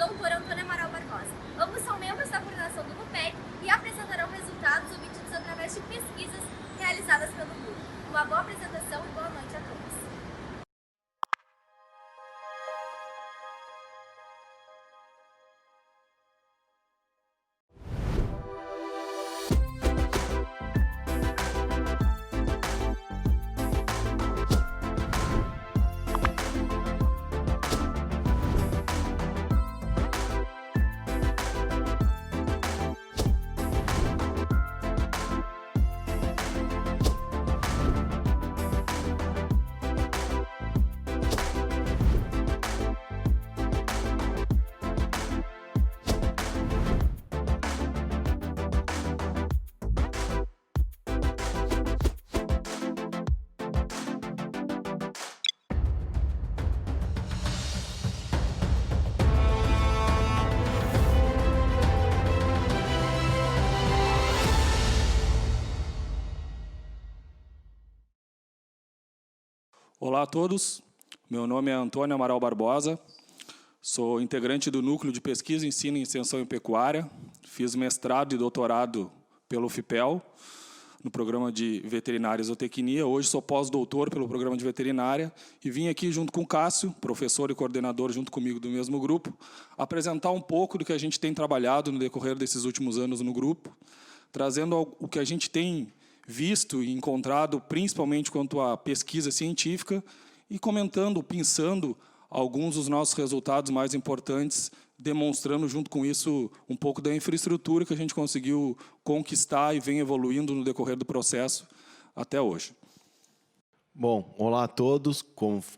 doutora Antônia Amaral Barbosa. Ambos são membros da coordenação do NUPEC e apresentarão resultados obtidos através de pesquisas realizadas pelo grupo. Uma boa apresentação e boa noite a todos. Olá a todos, meu nome é Antônio Amaral Barbosa, sou integrante do Núcleo de Pesquisa, Ensino e Extensão em Pecuária, fiz mestrado e doutorado pelo FIPEL, no programa de Veterinária e Zootecnia, hoje sou pós-doutor pelo programa de Veterinária e vim aqui junto com o Cássio, professor e coordenador junto comigo do mesmo grupo, apresentar um pouco do que a gente tem trabalhado no decorrer desses últimos anos no grupo, trazendo o que a gente tem visto e encontrado, principalmente quanto à pesquisa científica, e comentando, pensando alguns dos nossos resultados mais importantes, demonstrando junto com isso um pouco da infraestrutura que a gente conseguiu conquistar e vem evoluindo no decorrer do processo até hoje. Bom, olá a todos.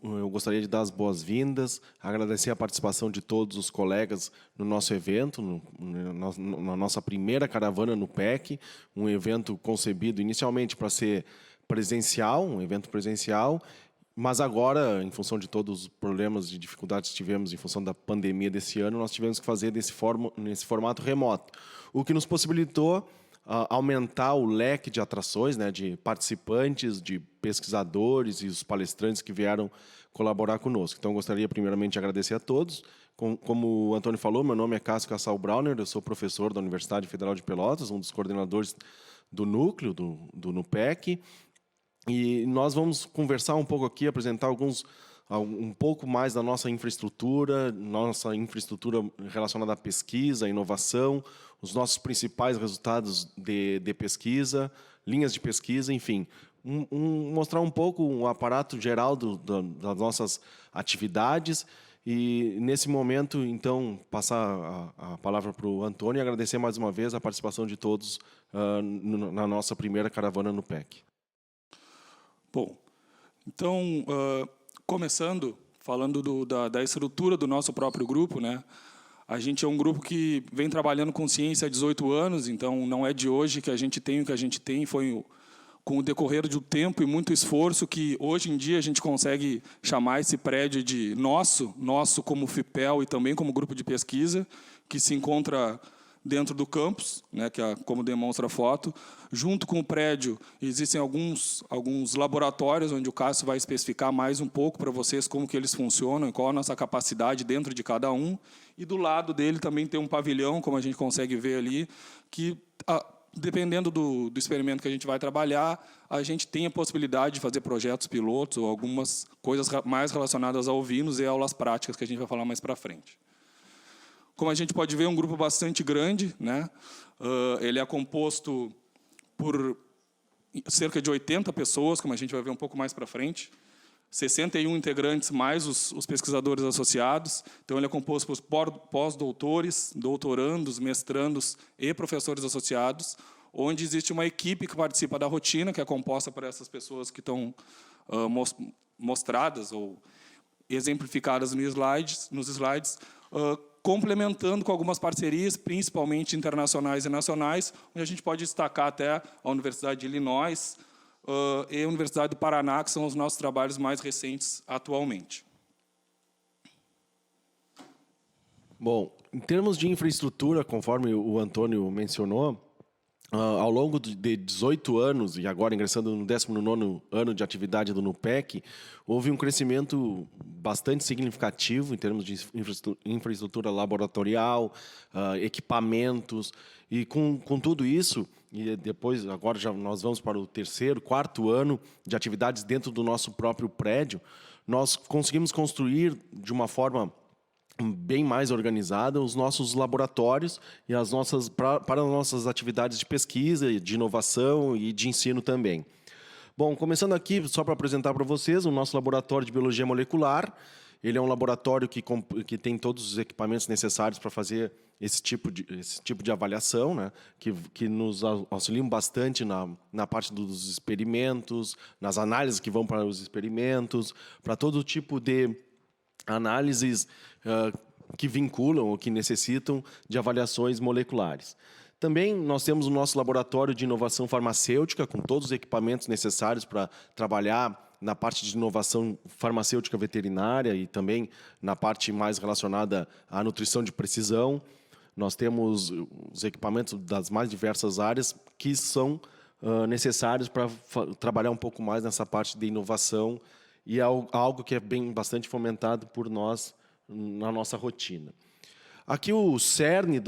Eu gostaria de dar as boas-vindas, agradecer a participação de todos os colegas no nosso evento, na nossa primeira caravana no PEC, um evento concebido inicialmente para ser presencial, um evento presencial, mas agora, em função de todos os problemas e dificuldades que tivemos em função da pandemia desse ano, nós tivemos que fazer nesse formato remoto, o que nos possibilitou aumentar o leque de atrações, né, de participantes, de pesquisadores e os palestrantes que vieram colaborar conosco. Então, eu gostaria primeiramente de agradecer a todos. Como o Antônio falou, meu nome é Cássio Cassal Brauner, eu sou professor da Universidade Federal de Pelotas, um dos coordenadores do núcleo, do NUPEC, e nós vamos conversar um pouco aqui, apresentar um pouco mais da nossa infraestrutura relacionada à pesquisa, à inovação, os nossos principais resultados de pesquisa, linhas de pesquisa, enfim, mostrar um pouco o aparato geral das nossas atividades e, nesse momento, então, passar a palavra para o Antônio e agradecer mais uma vez a participação de todos na nossa primeira caravana no PEC. Bom, então, começando, falando da estrutura do nosso próprio grupo, né? A gente é um grupo que vem trabalhando com ciência há 18 anos, então não é de hoje que a gente tem o que a gente tem, foi com o decorrer do tempo e muito esforço que hoje em dia a gente consegue chamar esse prédio de nosso como FIPEL e também como grupo de pesquisa, que se encontra dentro do campus, né, que é como demonstra a foto. Junto com o prédio, existem alguns laboratórios, onde o Cássio vai especificar mais um pouco para vocês como que eles funcionam e qual a nossa capacidade dentro de cada um. E do lado dele também tem um pavilhão, como a gente consegue ver ali, que, dependendo do experimento que a gente vai trabalhar, a gente tem a possibilidade de fazer projetos pilotos ou algumas coisas mais relacionadas a ovinos e aulas práticas, que a gente vai falar mais para frente. Como a gente pode ver, é um grupo bastante grande, né? Ele é composto por cerca de 80 pessoas, como a gente vai ver um pouco mais para frente, 61 integrantes mais os pesquisadores associados. Então, ele é composto por pós-doutores, doutorandos, mestrandos e professores associados, onde existe uma equipe que participa da rotina, que é composta por essas pessoas que estão mostradas ou exemplificadas nos slides, complementando com algumas parcerias, principalmente internacionais e nacionais, onde a gente pode destacar até a Universidade de Illinois e a Universidade do Paraná, que são os nossos trabalhos mais recentes atualmente. Bom, em termos de infraestrutura, conforme o Antônio mencionou, ao longo de 18 anos, e agora ingressando no 19º ano de atividade do NUPEC, houve um crescimento bastante significativo em termos de infraestrutura laboratorial, equipamentos, e com tudo isso, e depois, agora nós vamos para o 3º, 4º ano de atividades dentro do nosso próprio prédio, nós conseguimos construir de uma forma bem mais organizada os nossos laboratórios e para as nossas atividades de pesquisa, de inovação e de ensino também. Bom, começando aqui, só para apresentar para vocês, o nosso laboratório de biologia molecular. Ele é um laboratório que tem todos os equipamentos necessários para fazer esse tipo de avaliação, né? que nos auxiliam bastante na parte dos experimentos, nas análises que vão para os experimentos, para todo tipo de análises que vinculam ou que necessitam de avaliações moleculares. Também nós temos o nosso laboratório de inovação farmacêutica, com todos os equipamentos necessários para trabalhar na parte de inovação farmacêutica veterinária e também na parte mais relacionada à nutrição de precisão. Nós temos os equipamentos das mais diversas áreas que são necessários para trabalhar um pouco mais nessa parte de inovação e é algo que é bastante fomentado por nós na nossa rotina. Aqui o cerne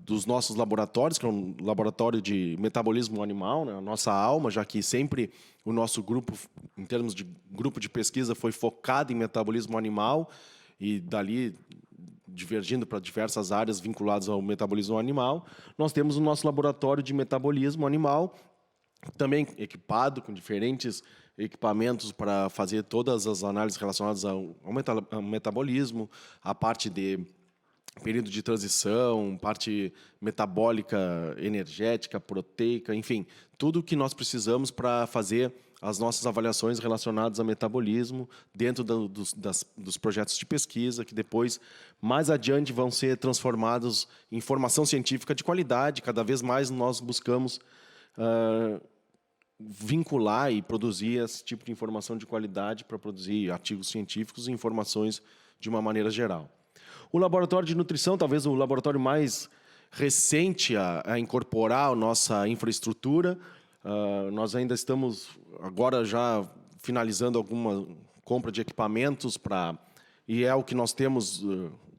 dos nossos laboratórios, que é um laboratório de metabolismo animal, né, a nossa alma, já que sempre o nosso grupo, em termos de grupo de pesquisa, foi focado em metabolismo animal e dali divergindo para diversas áreas vinculadas ao metabolismo animal. Nós temos o nosso laboratório de metabolismo animal, também equipado com diferentes equipamentos para fazer todas as análises relacionadas ao metabolismo, a parte de período de transição, parte metabólica, energética, proteica, enfim, tudo o que nós precisamos para fazer as nossas avaliações relacionadas ao metabolismo dentro dos projetos de pesquisa, que depois, mais adiante, vão ser transformados em informação científica de qualidade. Cada vez mais nós buscamos vincular e produzir esse tipo de informação de qualidade para produzir artigos científicos e informações de uma maneira geral. O laboratório de nutrição, talvez o laboratório mais recente a incorporar a nossa infraestrutura. Nós ainda estamos agora já finalizando alguma compra de equipamentos e é o que nós temos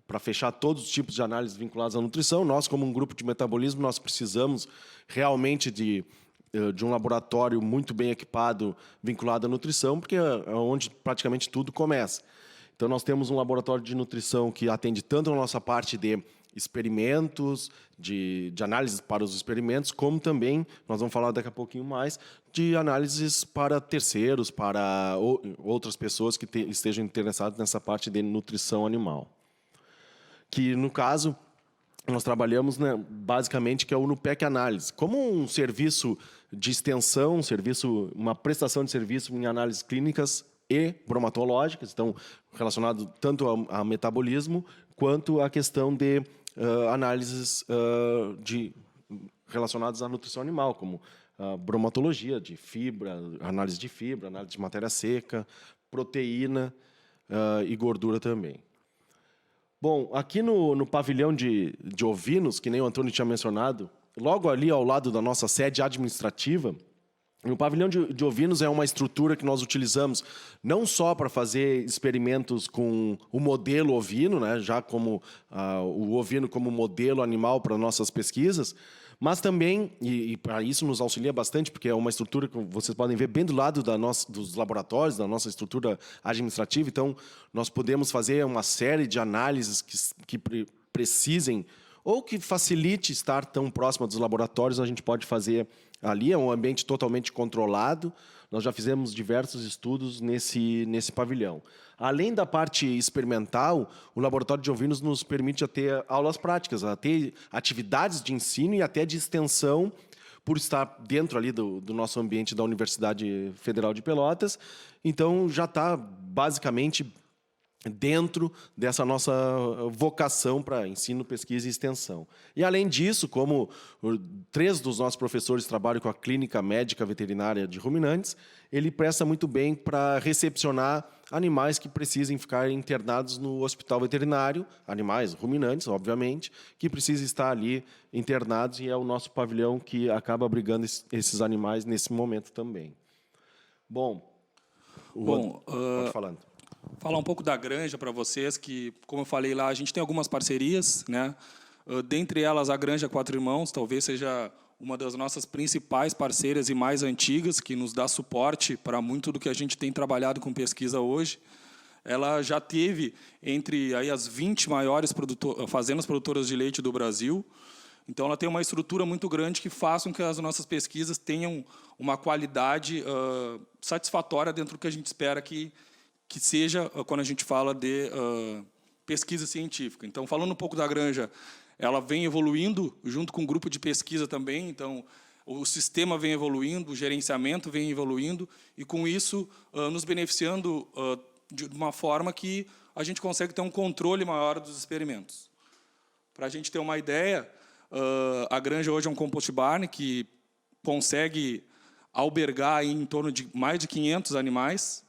para fechar todos os tipos de análises vinculadas à nutrição. Nós, como um grupo de metabolismo, nós precisamos realmente de um laboratório muito bem equipado vinculado à nutrição, porque é onde praticamente tudo começa. Então, nós temos um laboratório de nutrição que atende tanto a nossa parte de experimentos, de análises para os experimentos, como também, nós vamos falar daqui a pouquinho mais, de análises para terceiros, para outras pessoas que estejam interessadas nessa parte de nutrição animal. Que, no caso, nós trabalhamos, né, basicamente, que é o NUPEC Análise. Como um serviço de extensão, uma prestação de serviço em análises clínicas e bromatológicas, então relacionado tanto a metabolismo quanto à questão de análises relacionadas à nutrição animal, como bromatologia de fibra, análise de matéria seca, proteína e gordura também. Bom, aqui no pavilhão de ovinos, que nem o Antônio tinha mencionado, logo ali ao lado da nossa sede administrativa, o pavilhão de ovinos é uma estrutura que nós utilizamos não só para fazer experimentos com o modelo ovino, né, já como o ovino como modelo animal para nossas pesquisas, mas também, e para isso nos auxilia bastante, porque é uma estrutura que vocês podem ver bem do lado dos laboratórios, da nossa estrutura administrativa, então nós podemos fazer uma série de análises que precisem ou que facilite estar tão próximo dos laboratórios, a gente pode fazer ali. É um ambiente totalmente controlado. Nós já fizemos diversos estudos nesse pavilhão. Além da parte experimental, o laboratório de ovinos nos permite ter aulas práticas, ter atividades de ensino e até de extensão, por estar dentro ali do nosso ambiente da Universidade Federal de Pelotas. Então, já está basicamente dentro dessa nossa vocação para ensino, pesquisa e extensão. E, além disso, como 3 dos nossos professores trabalham com a Clínica Médica Veterinária de Ruminantes, ele presta muito bem para recepcionar animais que precisem ficar internados no hospital veterinário, animais ruminantes, obviamente, que precisam estar ali internados, e é o nosso pavilhão que acaba abrigando esses animais nesse momento também. Bom, pode falar. Falar um pouco da granja para vocês, que, como eu falei lá, a gente tem algumas parcerias, né? Dentre elas, a Granja Quatro Irmãos, talvez seja uma das nossas principais parceiras e mais antigas, que nos dá suporte para muito do que a gente tem trabalhado com pesquisa hoje. Ela já teve entre aí as 20 maiores fazendas produtoras de leite do Brasil. Então, ela tem uma estrutura muito grande que faz com que as nossas pesquisas tenham uma qualidade satisfatória dentro do que a gente espera que seja quando a gente fala de pesquisa científica. Então, falando um pouco da granja, ela vem evoluindo junto com o grupo de pesquisa também. Então, o sistema vem evoluindo, o gerenciamento vem evoluindo, e, com isso, nos beneficiando de uma forma que a gente consegue ter um controle maior dos experimentos. Para a gente ter uma ideia, a granja hoje é um compost barn que consegue albergar aí em torno de mais de 500 animais,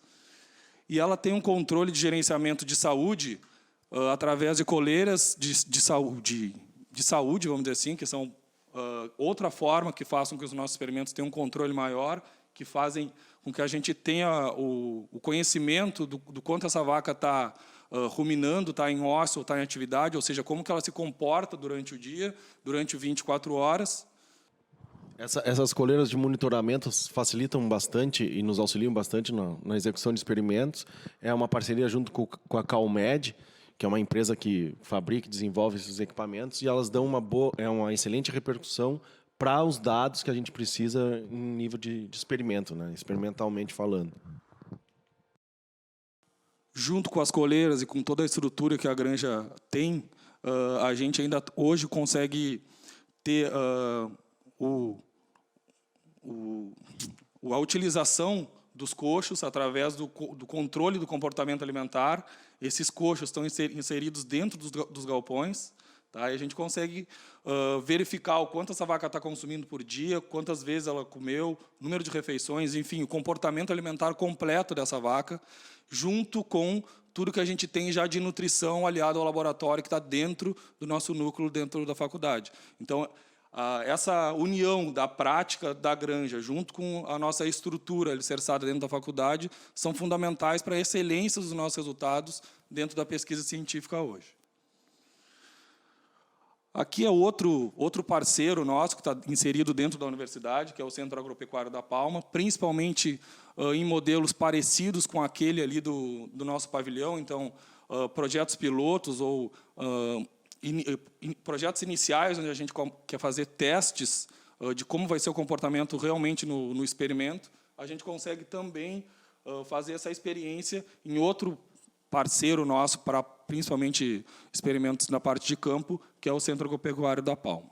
e ela tem um controle de gerenciamento de saúde através de coleiras de saúde, vamos dizer assim, que são outra forma que faz com que os nossos experimentos tenham um controle maior, que fazem com que a gente tenha o conhecimento do quanto essa vaca está ruminando, está em ócio, está em atividade, ou seja, como que ela se comporta durante o dia, durante 24 horas. Essas coleiras de monitoramento facilitam bastante e nos auxiliam bastante na execução de experimentos. É uma parceria junto com a Calmed, que é uma empresa que fabrica e desenvolve esses equipamentos, e elas dão uma excelente repercussão para os dados que a gente precisa em nível de experimento, né? Experimentalmente falando. Junto com as coleiras e com toda a estrutura que a granja tem, a gente ainda hoje consegue ter a utilização dos coxos através do controle do comportamento alimentar. Esses coxos estão inseridos dentro dos galpões, tá? E a gente consegue verificar o quanto essa vaca está consumindo por dia, quantas vezes ela comeu, número de refeições, enfim, o comportamento alimentar completo dessa vaca, junto com tudo que a gente tem já de nutrição aliado ao laboratório que está dentro do nosso núcleo, dentro da faculdade. Então, essa união da prática da granja junto com a nossa estrutura alicerçada dentro da faculdade são fundamentais para a excelência dos nossos resultados dentro da pesquisa científica hoje. Aqui é outro parceiro nosso que está inserido dentro da universidade, que é o Centro Agropecuário da Palma, principalmente em modelos parecidos com aquele ali do nosso pavilhão. Então, projetos pilotos ou projetos iniciais, onde a gente quer fazer testes de como vai ser o comportamento realmente no experimento, a gente consegue também fazer essa experiência em outro parceiro nosso para, principalmente, experimentos na parte de campo, que é o Centro Agropecuário da Palma.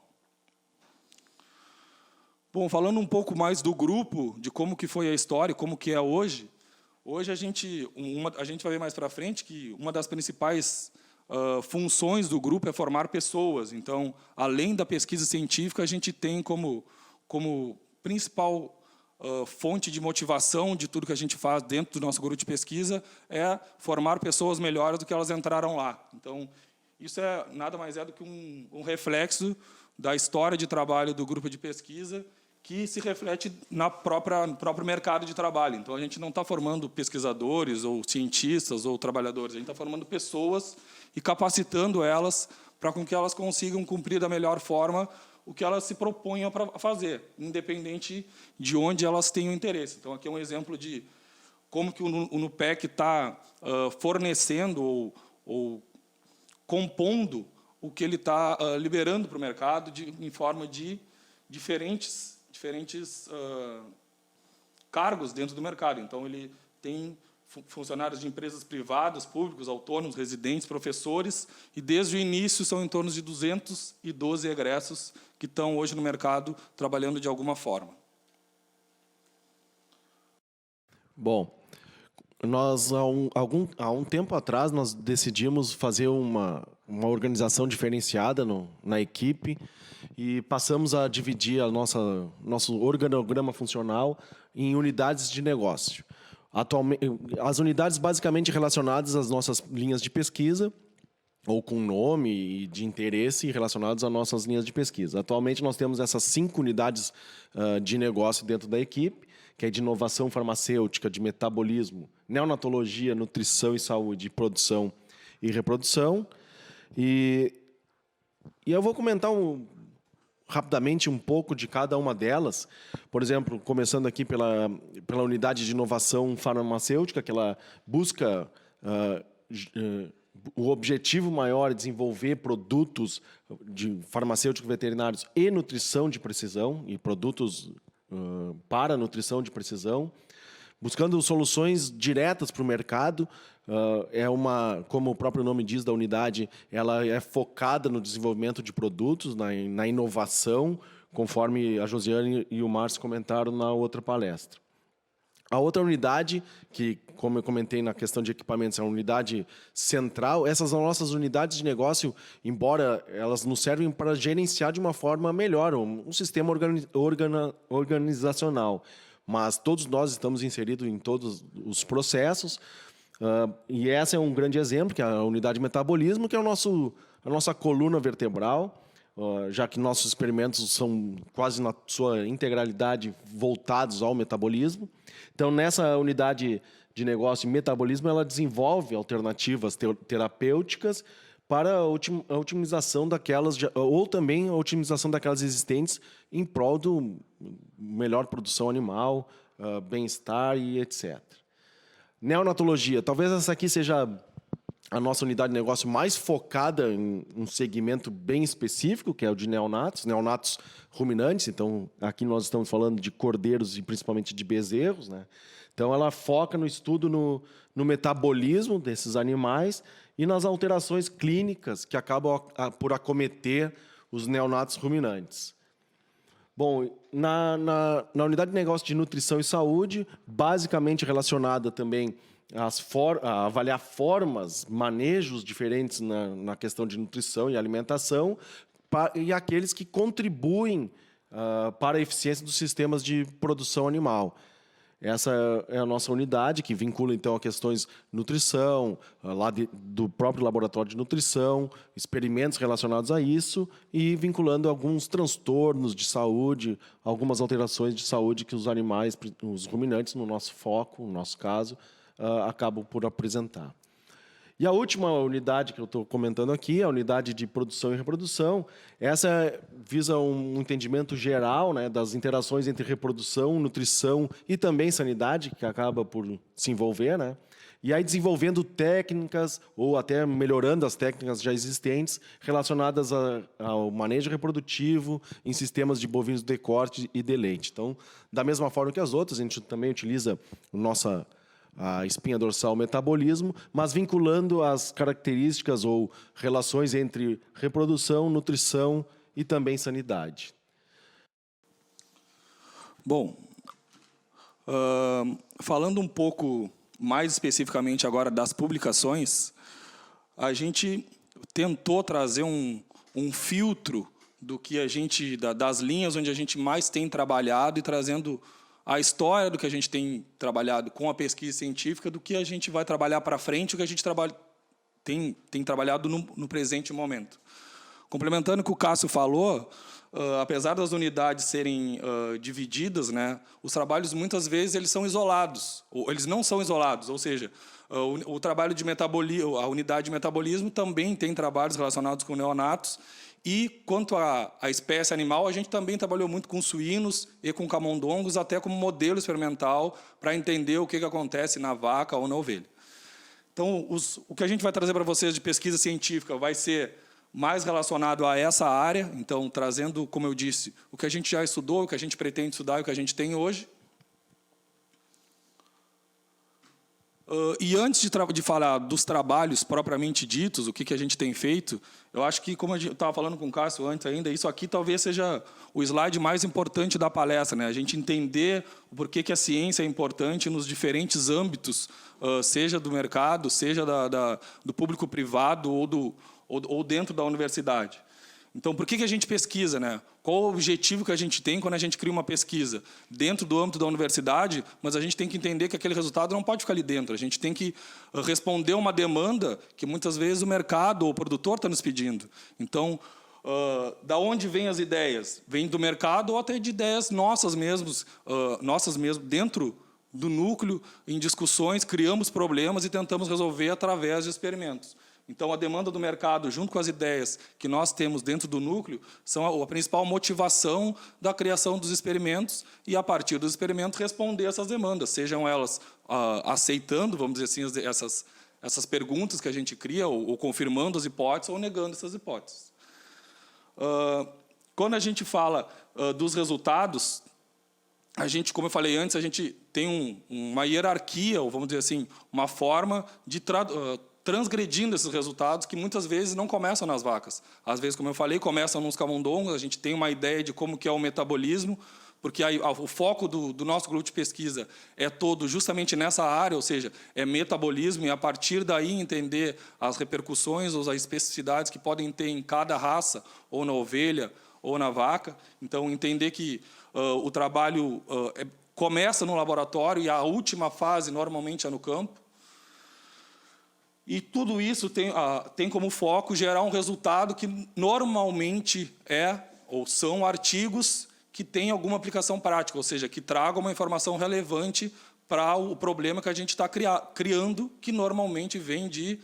Bom, falando um pouco mais do grupo, de como que foi a história, como que é hoje, a gente vai ver mais para frente que uma das principais funções do grupo é formar pessoas. Então, além da pesquisa científica, a gente tem como principal fonte de motivação de tudo que a gente faz dentro do nosso grupo de pesquisa é formar pessoas melhores do que elas entraram lá. Então, isso nada mais é do que um reflexo da história de trabalho do grupo de pesquisa, que se reflete no próprio mercado de trabalho. Então, a gente não está formando pesquisadores, ou cientistas, ou trabalhadores, a gente está formando pessoas e capacitando elas para que elas consigam cumprir da melhor forma o que elas se propunham para fazer, independente de onde elas tenham interesse. Então, aqui é um exemplo de como que o NUPEC está fornecendo ou compondo o que ele está liberando para o mercado em forma de diferentes cargos dentro do mercado. Então, ele tem funcionários de empresas privadas, públicos, autônomos, residentes, professores, e desde o início são em torno de 212 egressos que estão hoje no mercado trabalhando de alguma forma. Bom, Nós, há um tempo atrás, nós decidimos fazer uma organização diferenciada na equipe e passamos a dividir nosso organograma funcional em unidades de negócio. Atualmente, as unidades basicamente relacionadas às nossas linhas de pesquisa, ou com nome e de interesse relacionados às nossas linhas de pesquisa. Atualmente, nós temos essas 5 unidades de negócio dentro da equipe, que é de inovação farmacêutica, de metabolismo, neonatologia, nutrição e saúde, produção e reprodução. E eu vou comentar rapidamente um pouco de cada uma delas. Por exemplo, começando aqui pela unidade de inovação farmacêutica, que ela busca o objetivo maior é desenvolver produtos de farmacêuticos veterinários e nutrição de precisão, e produtos para nutrição de precisão, buscando soluções diretas para o mercado. Como o próprio nome diz da unidade, ela é focada no desenvolvimento de produtos, na inovação, conforme a Josiane e o Márcio comentaram na outra palestra. A outra unidade, que, como eu comentei na questão de equipamentos, é a unidade central. Essas nossas unidades de negócio, embora elas nos servem para gerenciar de uma forma melhor um sistema organizacional, mas todos nós estamos inseridos em todos os processos. E essa é um grande exemplo, que é a unidade de metabolismo, que é a nossa coluna vertebral, já que nossos experimentos são quase na sua integralidade voltados ao metabolismo. Então, nessa unidade de negócio de metabolismo, ela desenvolve alternativas terapêuticas para a otimização daquelas, ou também a otimização daquelas existentes em prol do melhor produção animal, bem-estar e etc. Neonatologia. Talvez essa aqui seja a nossa unidade de negócio mais focada em um segmento bem específico, que é o de neonatos ruminantes. Então, aqui nós estamos falando de cordeiros e principalmente de bezerros, né? Então, ela foca no estudo no metabolismo desses animais e nas alterações clínicas que acabam por acometer os neonatos ruminantes. Bom, na unidade de negócio de nutrição e saúde, basicamente relacionada também a avaliar formas, manejos diferentes na questão de nutrição e alimentação, e aqueles que contribuem para a eficiência dos sistemas de produção animal. Essa é a nossa unidade, que vincula, então, a questões de nutrição, do próprio laboratório de nutrição, experimentos relacionados a isso, e vinculando alguns transtornos de saúde, algumas alterações de saúde que os animais, os ruminantes, no nosso foco, no nosso caso, acabam por apresentar. E a última unidade que eu estou comentando aqui é a unidade de produção e reprodução. Essa visa um entendimento geral, né, das interações entre reprodução, nutrição e também sanidade, que acaba por se envolver, né? E aí desenvolvendo técnicas ou até melhorando as técnicas já existentes relacionadas ao manejo reprodutivo em sistemas de bovinos de corte e de leite. Então, da mesma forma que as outras, a gente também utiliza a espinha dorsal metabolismo, mas vinculando as características ou relações entre reprodução, nutrição e também sanidade. Bom, falando um pouco mais especificamente agora das publicações, a gente tentou trazer um filtro do que das linhas onde a gente mais tem trabalhado e trazendo a história do que a gente tem trabalhado com a pesquisa científica, do que a gente vai trabalhar para frente, o que a gente tem trabalhado no presente momento. Complementando o que o Cássio falou, apesar das unidades serem divididas, né, os trabalhos, muitas vezes, eles são isolados, ou eles não são isolados, ou seja, o trabalho de metabolismo, a unidade de metabolismo também tem trabalhos relacionados com neonatos. E, quanto à espécie animal, a gente também trabalhou muito com suínos e com camundongos, até como modelo experimental, para entender o que acontece na vaca ou na ovelha. Então, o que a gente vai trazer para vocês de pesquisa científica vai ser mais relacionado a essa área, então, trazendo, como eu disse, o que a gente já estudou, o que a gente pretende estudar e o que a gente tem hoje. E antes de falar dos trabalhos propriamente ditos, o que a gente tem feito, eu acho que, como a gente estava falando com o Cássio antes ainda, isso aqui talvez seja o slide mais importante da palestra, né? A gente entender o porquê que a ciência é importante nos diferentes âmbitos, seja do mercado, seja do público privado ou dentro da universidade. Então, por que a gente pesquisa, né? Qual o objetivo que a gente tem quando a gente cria uma pesquisa? Dentro do âmbito da universidade, mas a gente tem que entender que aquele resultado não pode ficar ali dentro. A gente tem que responder uma demanda que, muitas vezes, o mercado ou o produtor está nos pedindo. Então, da onde vêm as ideias? Vêm do mercado ou até de ideias nossas mesmos, dentro do núcleo, em discussões, criamos problemas e tentamos resolver através de experimentos. Então, a demanda do mercado, junto com as ideias que nós temos dentro do núcleo, são a principal motivação da criação dos experimentos e, a partir dos experimentos, responder essas demandas, sejam elas aceitando, vamos dizer assim, essas perguntas que a gente cria, ou confirmando as hipóteses, ou negando essas hipóteses. Quando a gente fala dos resultados, a gente, como eu falei antes, a gente tem uma hierarquia, ou vamos dizer assim, uma forma de transgredindo esses resultados que muitas vezes não começam nas vacas. Às vezes, como eu falei, começam nos camundongos, a gente tem uma ideia de como que é o metabolismo, porque o foco do nosso grupo de pesquisa é todo justamente nessa área, ou seja, é metabolismo, e a partir daí entender as repercussões ou as especificidades que podem ter em cada raça, ou na ovelha, ou na vaca. Então, entender que o trabalho começa no laboratório e a última fase, normalmente, é no campo. E tudo isso tem como foco gerar um resultado que normalmente ou são artigos que têm alguma aplicação prática, ou seja, que tragam uma informação relevante para o problema que a gente está criando, que normalmente vem de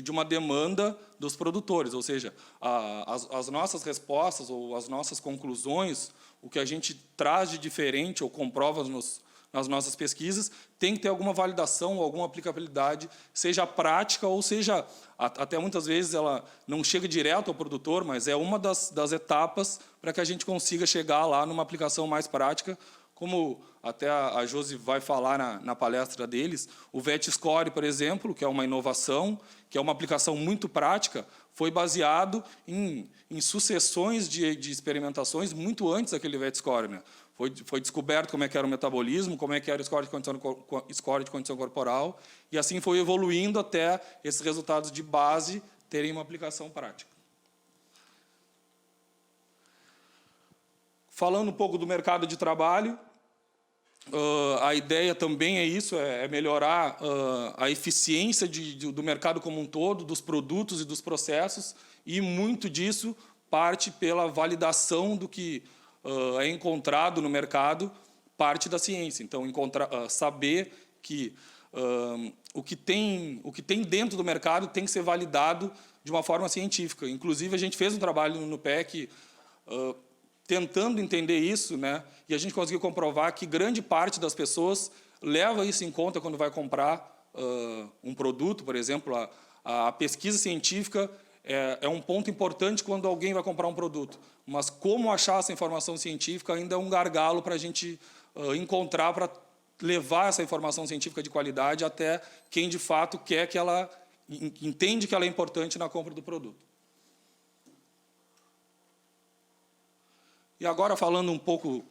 uma demanda dos produtores. Ou seja, as nossas respostas ou as nossas conclusões, o que a gente traz de diferente ou comprova nas nossas pesquisas, tem que ter alguma validação ou alguma aplicabilidade, seja prática ou seja, até muitas vezes ela não chega direto ao produtor, mas é uma das etapas para que a gente consiga chegar lá numa aplicação mais prática, como até a Josi vai falar na palestra deles. O VetScore, por exemplo, que é uma inovação, que é uma aplicação muito prática, foi baseado em sucessões de experimentações muito antes daquele VetScore, né? Foi descoberto como é que era o metabolismo, como é que era o score de condição corporal, e assim foi evoluindo até esses resultados de base terem uma aplicação prática. Falando um pouco do mercado de trabalho, a ideia também é isso, é melhorar a eficiência do mercado como um todo, dos produtos e dos processos, e muito disso parte pela validação do que é encontrado no mercado, parte da ciência. Então, saber que o que tem dentro do mercado tem que ser validado de uma forma científica. Inclusive, a gente fez um trabalho no PEC tentando entender isso, né? E a gente conseguiu comprovar que grande parte das pessoas leva isso em conta quando vai comprar um produto, por exemplo. A pesquisa científica é um ponto importante quando alguém vai comprar um produto. Mas como achar essa informação científica ainda é um gargalo para a gente encontrar, para levar essa informação científica de qualidade até quem, de fato, quer que ela entende que ela é importante na compra do produto. E agora, falando um pouco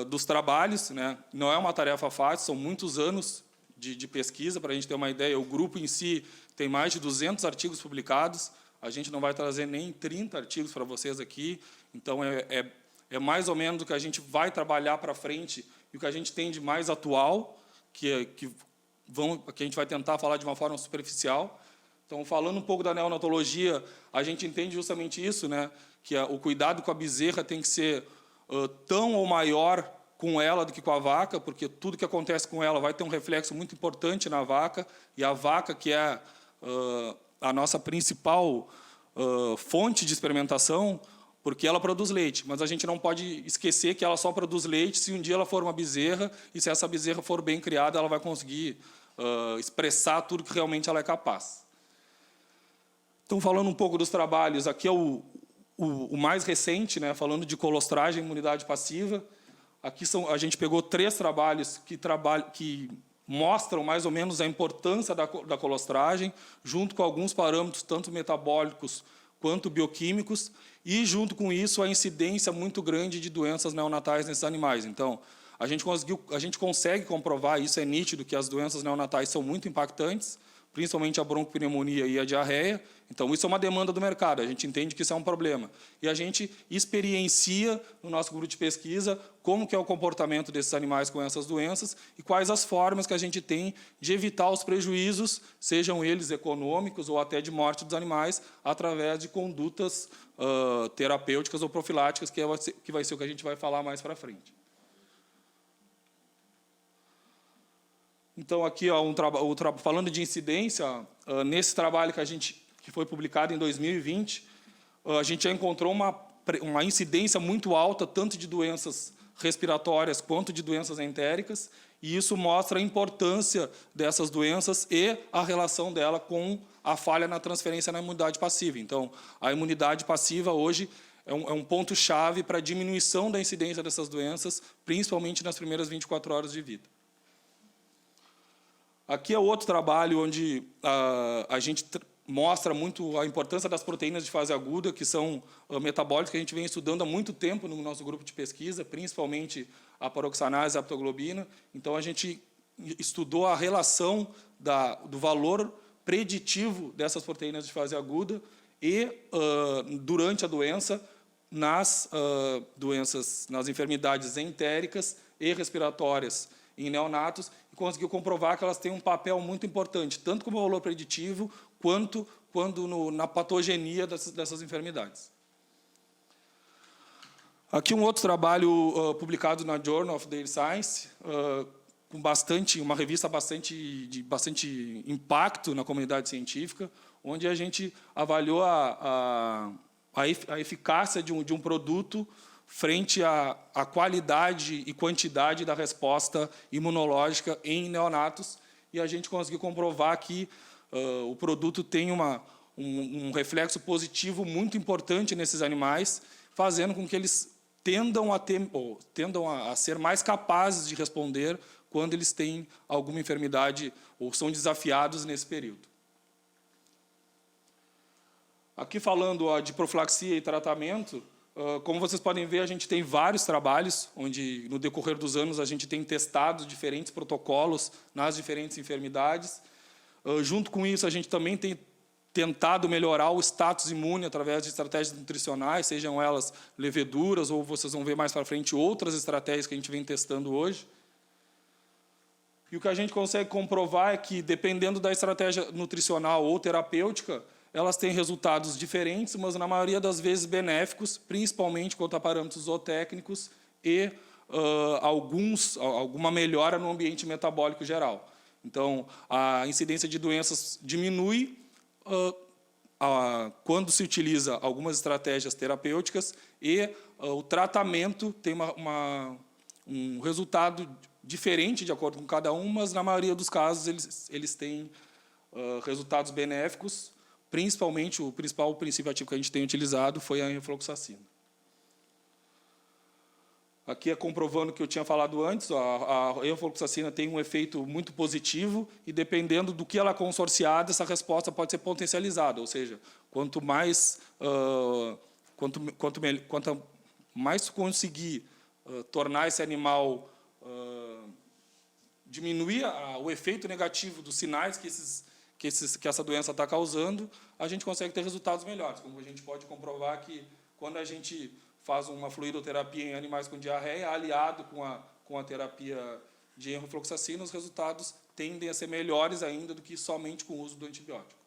dos trabalhos, né? Não é uma tarefa fácil, são muitos anos de pesquisa. Para a gente ter uma ideia, o grupo em si tem mais de 200 artigos publicados. A gente não vai trazer nem 30 artigos para vocês aqui, então é mais ou menos o que a gente vai trabalhar para frente e o que a gente tem de mais atual, que a gente vai tentar falar de uma forma superficial. Então, falando um pouco da neonatologia, a gente entende justamente isso, né? Que o cuidado com a bezerra tem que ser tão ou maior com ela do que com a vaca, porque tudo que acontece com ela vai ter um reflexo muito importante na vaca, e a vaca, que é a nossa principal fonte de experimentação, porque ela produz leite, mas a gente não pode esquecer que ela só produz leite se um dia ela for uma bezerra, e se essa bezerra for bem criada, ela vai conseguir expressar tudo que realmente ela é capaz. Então, falando um pouco dos trabalhos, aqui é o mais recente, né, falando de colostragem e imunidade passiva. Aqui a gente pegou 3 trabalhos que mostram mais ou menos a importância da colostragem, junto com alguns parâmetros, tanto metabólicos quanto bioquímicos, e, junto com isso, a incidência muito grande de doenças neonatais nesses animais. Então, a gente consegue comprovar, isso é nítido, que as doenças neonatais são muito impactantes, principalmente a broncopneumonia e a diarreia. Então, isso é uma demanda do mercado, a gente entende que isso é um problema. E a gente experiencia, no nosso grupo de pesquisa, como que é o comportamento desses animais com essas doenças e quais as formas que a gente tem de evitar os prejuízos, sejam eles econômicos ou até de morte dos animais, através de condutas terapêuticas ou profiláticas, que vai ser o que a gente vai falar mais para frente. Então, aqui, ó, falando de incidência, nesse trabalho que foi publicado em 2020, a gente já encontrou uma incidência muito alta, tanto de doenças respiratórias quanto de doenças entéricas, e isso mostra a importância dessas doenças e a relação dela com a falha na transferência na imunidade passiva. Então, a imunidade passiva, hoje, é um ponto-chave para a diminuição da incidência dessas doenças, principalmente nas primeiras 24 horas de vida. Aqui é outro trabalho onde a gente mostra muito a importância das proteínas de fase aguda, que são metabólitos que a gente vem estudando há muito tempo no nosso grupo de pesquisa, principalmente a paroxanase e a aptoglobina. Então, a gente estudou a relação do valor preditivo dessas proteínas de fase aguda e, durante a doença, nas enfermidades entéricas e respiratórias em neonatos, e conseguiu comprovar que elas têm um papel muito importante, tanto como valor preditivo, quanto na patogenia dessas enfermidades. Aqui um outro trabalho publicado na Journal of Daily Science, com uma revista de bastante impacto na comunidade científica, onde a gente avaliou a eficácia de um produto frente à qualidade e quantidade da resposta imunológica em neonatos, e a gente conseguiu comprovar que o produto tem um reflexo positivo muito importante nesses animais, fazendo com que eles tendam a ser mais capazes de responder quando eles têm alguma enfermidade ou são desafiados nesse período. Aqui falando de profilaxia e tratamento, como vocês podem ver, a gente tem vários trabalhos, onde, no decorrer dos anos, a gente tem testado diferentes protocolos nas diferentes enfermidades. Junto com isso, a gente também tem tentado melhorar o status imune através de estratégias nutricionais, sejam elas leveduras, ou vocês vão ver mais para frente outras estratégias que a gente vem testando hoje. E o que a gente consegue comprovar é que, dependendo da estratégia nutricional ou terapêutica, elas têm resultados diferentes, mas, na maioria das vezes, benéficos, principalmente quanto a parâmetros zootécnicos e alguma melhora no ambiente metabólico geral. Então, a incidência de doenças diminui quando se utiliza algumas estratégias terapêuticas e o tratamento tem um resultado diferente de acordo com cada um, mas, na maioria dos casos, eles têm resultados benéficos. Principalmente, o principal princípio ativo que a gente tem utilizado foi a enrofloxacina. Aqui é comprovando o que eu tinha falado antes, a enrofloxacina tem um efeito muito positivo e, dependendo do que ela é consorciada, essa resposta pode ser potencializada, ou seja, quanto mais conseguir tornar esse animal, diminuir o efeito negativo dos sinais que essa doença está causando, a gente consegue ter resultados melhores. Como a gente pode comprovar que, quando a gente faz uma fluidoterapia em animais com diarreia, aliado com a terapia de enrofloxacina, os resultados tendem a ser melhores ainda do que somente com o uso do antibiótico.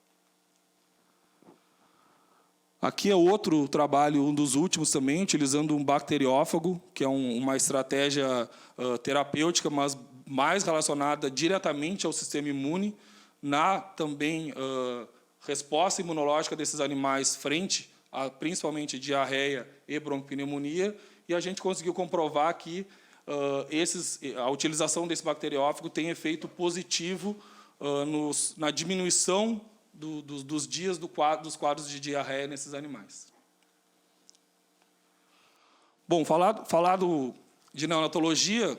Aqui é outro trabalho, um dos últimos também, utilizando um bacteriófago, que é uma estratégia terapêutica, mas mais relacionada diretamente ao sistema imune, também resposta imunológica desses animais frente a principalmente diarreia e broncopneumonia, e a gente conseguiu comprovar que a utilização desse bacteriófago tem efeito positivo na diminuição dos dias dos quadros de diarreia nesses animais. Bom, falado de neonatologia,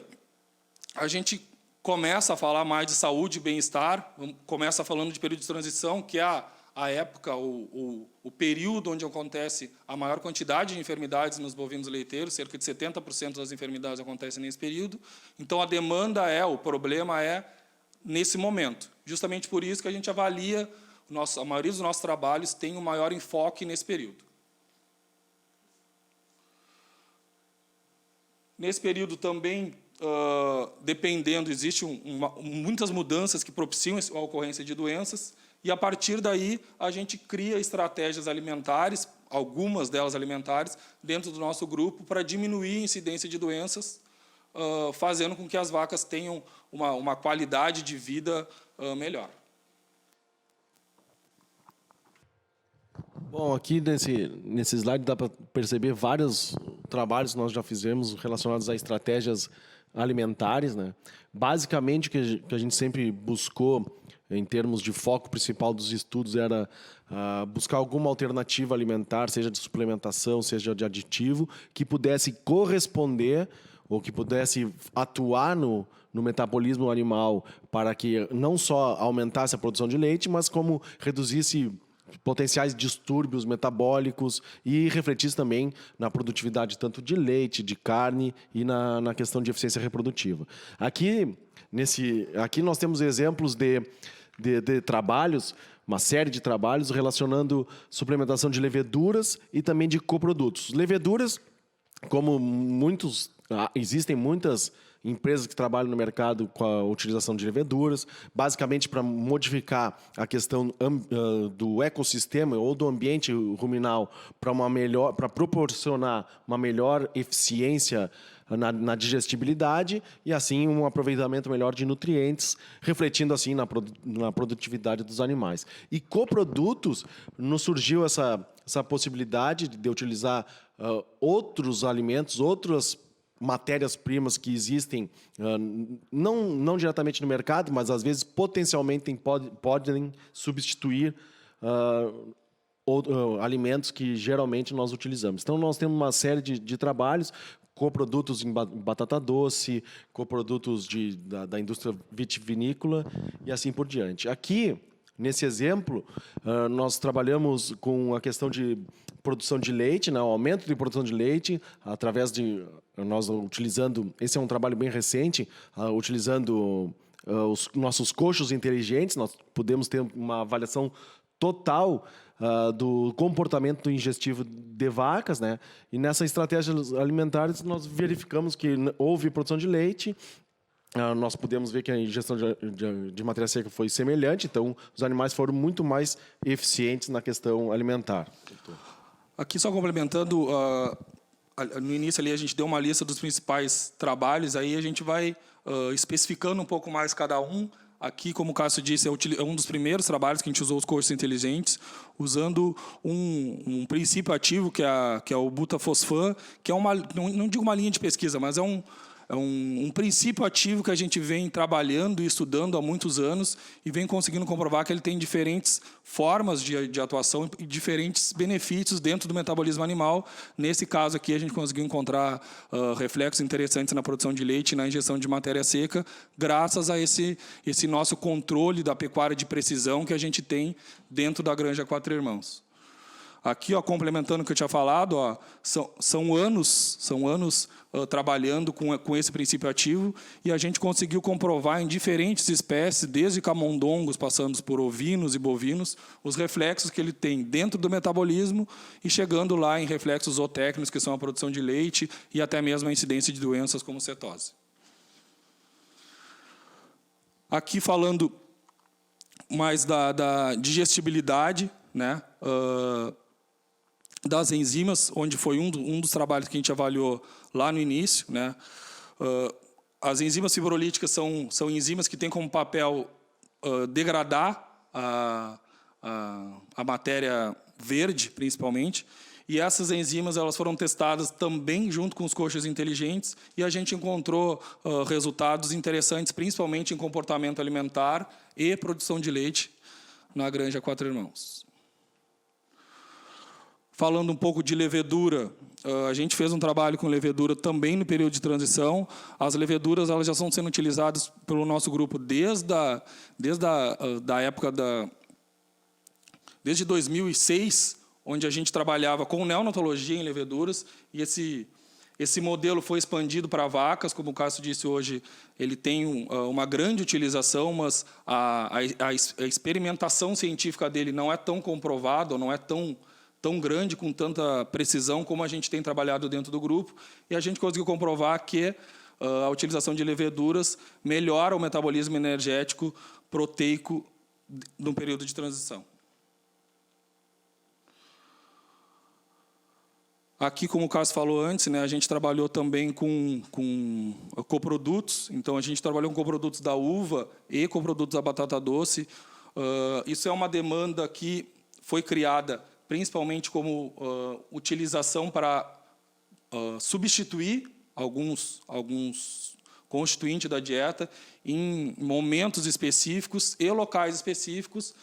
a gente começa a falar mais de saúde e bem-estar, começa falando de período de transição, que é a época, o período onde acontece a maior quantidade de enfermidades nos bovinos leiteiros, cerca de 70% das enfermidades acontecem nesse período. Então, a demanda o problema é nesse momento. Justamente por isso que a gente avalia, a maioria dos nossos trabalhos tem um maior enfoque nesse período. Nesse período também, dependendo, existem muitas mudanças que propiciam a ocorrência de doenças, e, a partir daí, a gente cria estratégias alimentares, algumas delas alimentares, dentro do nosso grupo, para diminuir a incidência de doenças, fazendo com que as vacas tenham uma qualidade de vida melhor. Bom, aqui nesse slide dá para perceber vários trabalhos que nós já fizemos relacionados a estratégias alimentares, né? Basicamente, o que a gente sempre buscou, em termos de foco principal dos estudos, era buscar alguma alternativa alimentar, seja de suplementação, seja de aditivo, que pudesse corresponder ou que pudesse atuar no metabolismo animal para que não só aumentasse a produção de leite, mas como reduzisse potenciais distúrbios metabólicos e refletisse também na produtividade tanto de leite, de carne e na questão de eficiência reprodutiva. Aqui nós temos exemplos de trabalhos, uma série de trabalhos relacionando suplementação de leveduras e também de coprodutos. Leveduras, como existem muitas empresas que trabalham no mercado com a utilização de leveduras, basicamente para modificar a questão do ecossistema ou do ambiente ruminal para proporcionar uma melhor eficiência na digestibilidade e, assim, um aproveitamento melhor de nutrientes, refletindo, assim, na produtividade dos animais. E coprodutos, nos surgiu essa possibilidade de utilizar outros alimentos, outras matérias-primas que existem, não diretamente no mercado, mas, às vezes, potencialmente podem substituir alimentos que geralmente nós utilizamos. Então, nós temos uma série de trabalhos, coprodutos em batata doce, coprodutos da indústria vitivinícola e assim por diante. Aqui, nesse exemplo, nós trabalhamos com a questão de produção de leite, né, o aumento de produção de leite, através de nós utilizando, esse é um trabalho bem recente, utilizando os nossos coxos inteligentes, nós podemos ter uma avaliação total do comportamento ingestivo de vacas, né? E nessas estratégias alimentares nós verificamos que houve produção de leite, nós podemos ver que a ingestão de matéria seca foi semelhante, então os animais foram muito mais eficientes na questão alimentar. Aqui, só complementando, no início ali a gente deu uma lista dos principais trabalhos, aí a gente vai especificando um pouco mais cada um. Aqui, como o Cássio disse, é um dos primeiros trabalhos que a gente usou os coxos inteligentes, usando um princípio ativo, que é o butafosfan, que é não digo uma linha de pesquisa, mas é um princípio ativo que a gente vem trabalhando e estudando há muitos anos e vem conseguindo comprovar que ele tem diferentes formas de atuação e diferentes benefícios dentro do metabolismo animal. Nesse caso aqui, a gente conseguiu encontrar reflexos interessantes na produção de leite e na ingestão de matéria seca, graças a esse nosso controle da pecuária de precisão que a gente tem dentro da Granja Quatro Irmãos. Aqui, complementando o que eu tinha falado, são anos trabalhando com esse princípio ativo e a gente conseguiu comprovar em diferentes espécies, desde camundongos, passando por ovinos e bovinos, os reflexos que ele tem dentro do metabolismo e chegando lá em reflexos zootécnicos, que são a produção de leite e até mesmo a incidência de doenças como cetose. Aqui falando mais da digestibilidade, né? Das enzimas, onde foi um dos trabalhos que a gente avaliou lá no início, né? As enzimas fibrolíticas são enzimas que têm como papel degradar a matéria verde, principalmente, e essas enzimas elas foram testadas também junto com os coxos inteligentes e a gente encontrou resultados interessantes, principalmente em comportamento alimentar e produção de leite na Granja Quatro Irmãos. Falando um pouco de levedura, a gente fez um trabalho com levedura também no período de transição. As leveduras elas já estão sendo utilizadas pelo nosso grupo desde a época desde 2006, onde a gente trabalhava com neonatologia em leveduras, e esse modelo foi expandido para vacas, como o Cássio disse hoje, ele tem uma grande utilização, mas a experimentação científica dele não é tão comprovada, não é tão grande, com tanta precisão como a gente tem trabalhado dentro do grupo, e a gente conseguiu comprovar que a utilização de leveduras melhora o metabolismo energético proteico no período de transição. Aqui, como o Cássio falou antes, né, a gente trabalhou também com coprodutos. Então, a gente trabalhou com coprodutos da uva e coprodutos da batata doce. Isso é uma demanda que foi criada principalmente como utilização para substituir alguns constituintes da dieta em momentos específicos e locais específicos.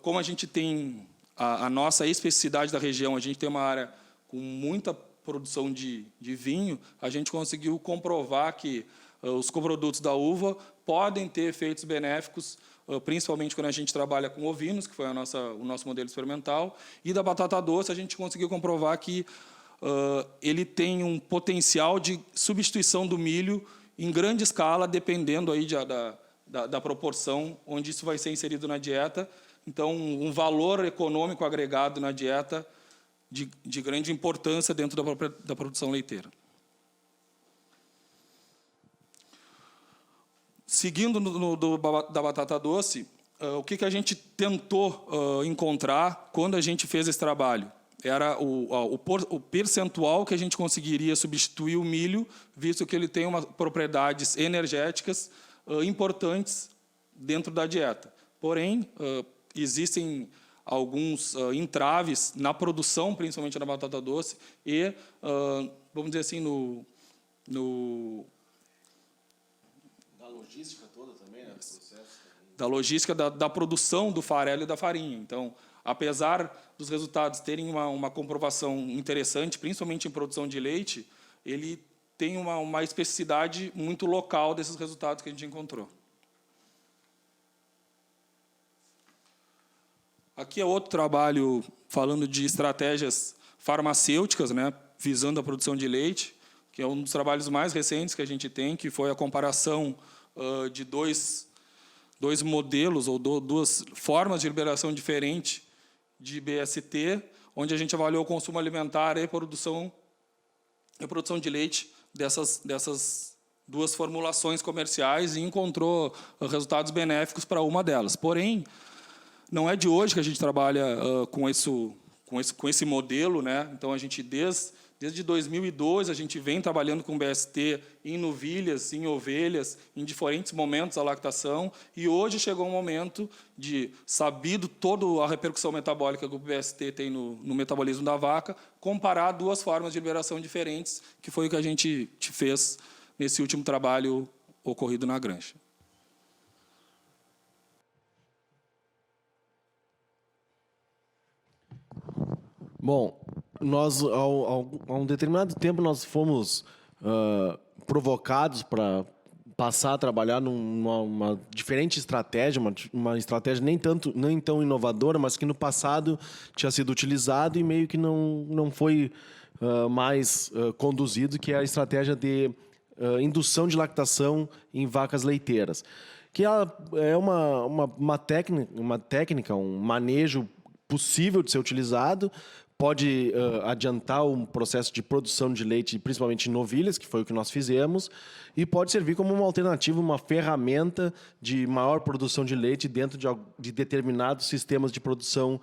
Como a gente tem a nossa especificidade da região, a gente tem uma área com muita produção de vinho, a gente conseguiu comprovar que os coprodutos da uva podem ter efeitos benéficos, principalmente quando a gente trabalha com ovinos, que foi o nosso modelo experimental, e da batata doce a gente conseguiu comprovar que ele tem um potencial de substituição do milho em grande escala, dependendo aí da proporção onde isso vai ser inserido na dieta. Então, um valor econômico agregado na dieta de grande importância dentro da produção leiteira. Seguindo da batata doce, o que a gente tentou encontrar quando a gente fez esse trabalho? Era o percentual que a gente conseguiria substituir o milho, visto que ele tem propriedades energéticas importantes dentro da dieta. Porém, existem alguns entraves na produção, principalmente da batata doce, e, vamos dizer assim, Da logística toda também, né? Da logística da produção do farelo e da farinha. Então, apesar dos resultados terem uma comprovação interessante, principalmente em produção de leite, ele tem uma especificidade muito local desses resultados que a gente encontrou. Aqui é outro trabalho falando de estratégias farmacêuticas, né, visando a produção de leite, que é um dos trabalhos mais recentes que a gente tem, que foi a comparação de dois modelos ou duas formas de liberação diferentes de BST, onde a gente avaliou o consumo alimentar e a produção de leite dessas duas formulações comerciais e encontrou resultados benéficos para uma delas. Porém, não é de hoje que a gente trabalha com esse modelo, né? Então, a gente, desde 2002, a gente vem trabalhando com BST em novilhas, em ovelhas, em diferentes momentos da lactação, e hoje chegou um momento de, sabido toda a repercussão metabólica que o BST tem no metabolismo da vaca, comparar duas formas de liberação diferentes, que foi o que a gente fez nesse último trabalho ocorrido na granja. Bom, nós, há um determinado tempo, nós fomos provocados para passar a trabalhar numa diferente estratégia, uma estratégia nem tão inovadora, mas que no passado tinha sido utilizado e meio que não foi mais conduzido, que é a estratégia de indução de lactação em vacas leiteiras, que é uma técnica, um manejo possível de ser utilizado. Pode adiantar um processo de produção de leite, principalmente em novilhas, que foi o que nós fizemos, e pode servir como uma alternativa, uma ferramenta de maior produção de leite dentro de determinados sistemas de produção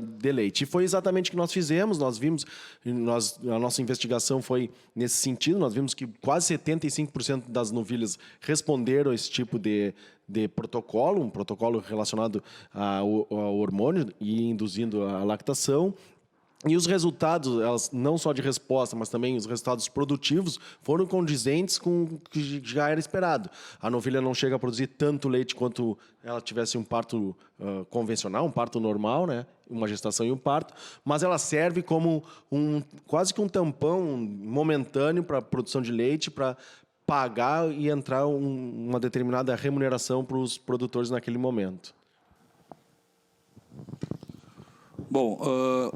de leite. E foi exatamente o que nós fizemos. Nós vimos, a nossa investigação foi nesse sentido, nós vimos que quase 75% das novilhas responderam a esse tipo de protocolo, um protocolo relacionado ao hormônio e induzindo a lactação. E os resultados, elas, não só de resposta, mas também os resultados produtivos, foram condizentes com o que já era esperado. A novilha não chega a produzir tanto leite quanto ela tivesse um parto convencional, um parto normal, né? Uma gestação e um parto, mas ela serve como quase que um tampão momentâneo para a produção de leite, para pagar e entrar uma determinada remuneração para os produtores naquele momento. Bom,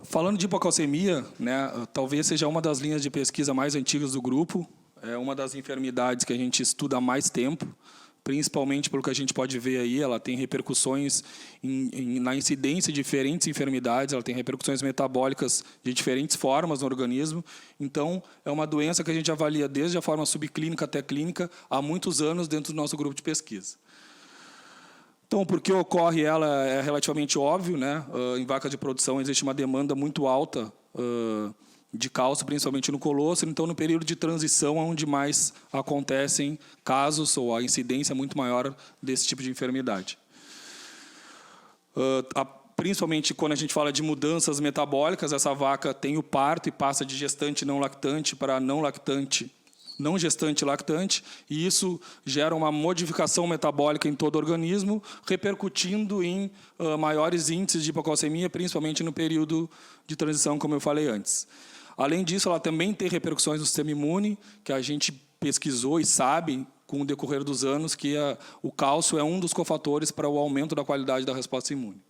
falando de hipocalcemia, né, talvez seja uma das linhas de pesquisa mais antigas do grupo, é uma das enfermidades que a gente estuda há mais tempo, principalmente pelo que a gente pode ver aí, ela tem repercussões na incidência de diferentes enfermidades, ela tem repercussões metabólicas de diferentes formas no organismo, então é uma doença que a gente avalia desde a forma subclínica até clínica há muitos anos dentro do nosso grupo de pesquisa. Então, por que ocorre ela é relativamente óbvio, né? Em vacas de produção existe uma demanda muito alta de cálcio, principalmente no colostro. Então, no período de transição, é onde mais acontecem casos ou a incidência muito maior desse tipo de enfermidade. Principalmente quando a gente fala de mudanças metabólicas, essa vaca tem o parto e passa de gestante não lactante para não lactante, não gestante lactante, e isso gera uma modificação metabólica em todo o organismo, repercutindo em maiores índices de hipocalcemia, principalmente no período de transição, como eu falei antes. Além disso, ela também tem repercussões no sistema imune, que a gente pesquisou e sabe, com o decorrer dos anos, que o cálcio é um dos cofatores para o aumento da qualidade da resposta imune.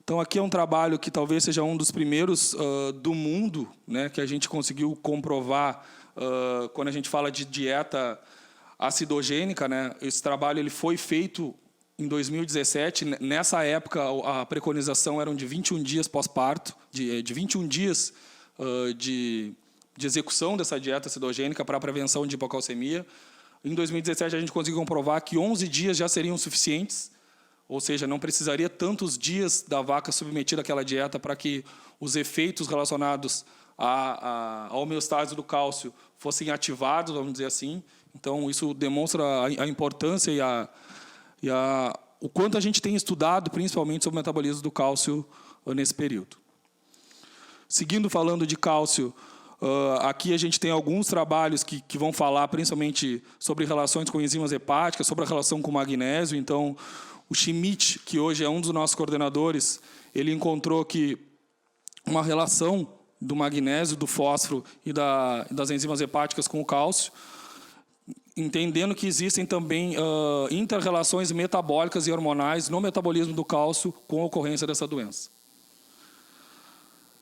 Então, aqui é um trabalho que talvez seja um dos primeiros do mundo, né, que a gente conseguiu comprovar quando a gente fala de dieta acidogênica, né? Esse trabalho ele foi feito em 2017. Nessa época, a preconização era de 21 dias pós-parto, de 21 dias de execução dessa dieta acidogênica para a prevenção de hipocalcemia. Em 2017, a gente conseguiu comprovar que 11 dias já seriam suficientes, ou seja, não precisaria tantos dias da vaca submetida àquela dieta para que os efeitos relacionados a homeostase do cálcio fossem ativados, vamos dizer assim. Então, isso demonstra a importância e o quanto a gente tem estudado, principalmente, sobre o metabolismo do cálcio nesse período. Seguindo falando de cálcio, aqui a gente tem alguns trabalhos que vão falar principalmente sobre relações com enzimas hepáticas, sobre a relação com o magnésio. Então, o Schmidt, que hoje é um dos nossos coordenadores, ele encontrou que uma relação do magnésio, do fósforo e das enzimas hepáticas com o cálcio, entendendo que existem também inter-relações metabólicas e hormonais no metabolismo do cálcio com a ocorrência dessa doença.